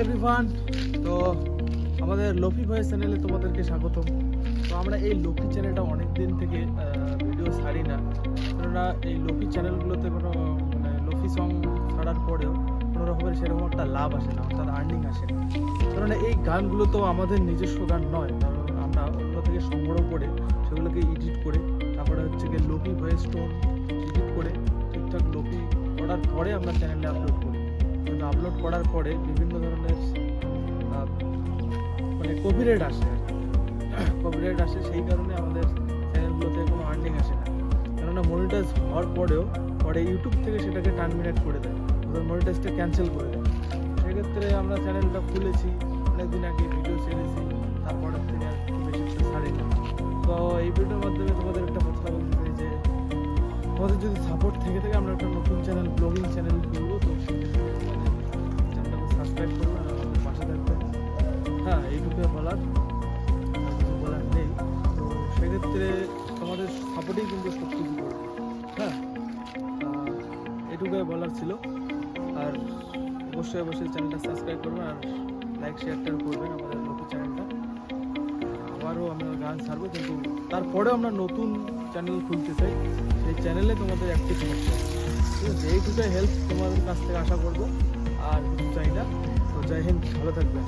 Everyone, তো আমাদের lo-fi voice চ্যানেলে তোমাদেরকে স্বাগতম। তো আমরা এই লোফি চ্যানেলটা অনেক দিন থেকে ভিডিও ছাড়ি না, কেননা এই লোফি চ্যানেলগুলোতে কোনো লোফি সং ছাড়ার পরেও কোনো রকমের সেরকম একটা লাভ আসে না, অর্থাৎ আর্নিং আসে না। কেননা এই গানগুলো তো আমাদের নিজস্ব গান নয়, কারণ আমরা ওগুলো থেকে সংগ্রহ করে সেগুলোকে এডিট করে তারপরে হচ্ছে গিয়ে লোফি ভয়েস টোন এডিট করে ঠিকঠাক লোফি করার পরে আমরা চ্যানেলে আপলোড করি। কিন্তু আপলোড করার পরে বিভিন্ন ধরনের কপিরাইট আসে, কপিরাইট আসে, সেই কারণে আমাদের চ্যানেলগুলোতে কোনো আর্নিং আসে না। কেননা মনিটাইজ হওয়ার পরেও পরে ইউটিউব থেকে সেটাকে টার্মিনেট করে দেয়, মনিটাইজটা ক্যান্সেল করে দেয়। সেক্ষেত্রে আমরা চ্যানেলটা খুলেছি অনেকদিন আগে, ভিডিও ছেড়েছি, তারপরের থেকে আর বেশি কিছু ছাড়ি না। তো এই ভিডিওর মাধ্যমে তোমাদের একটা কথা বলতে চাই যে আমাদের যদি সাপোর্ট থেকে থাকে আমরা একটা নতুন চ্যানেল, ব্লগিং চ্যানেল খুলবো, তো সেক্ষেত্রে তোমাদের চ্যানেলটাকে সাবস্ক্রাইব করবে আর আমাদের পাশে থাকবে। হ্যাঁ, এইটুকু বলার, আর কিছু বলার নেই। তো সেক্ষেত্রে তোমাদের সাপোর্টেই কিন্তু সব কিছু করবে। হ্যাঁ, এটুকুই বলার ছিল। আর অবশ্যই অবশ্যই চ্যানেলটা সাবস্ক্রাইব করবেন আর লাইক শেয়ারটাও করবেন আমাদের নতুন চ্যানেলটা। আবারও আমরা গান ছাড়বো, কিন্তু তারপরেও আমরা নতুন চ্যানেল খুলতে চাই, সেই চ্যানেলে তোমাদের অ্যাক্টিভ থাকতে হবে। ঠিক আছে, এইটুকুই হেল্প তোমাদের কাছ থেকে আশা করবো, আর কিছু চাই না। তো জয় হিন্দ, ভালো থাকবেন।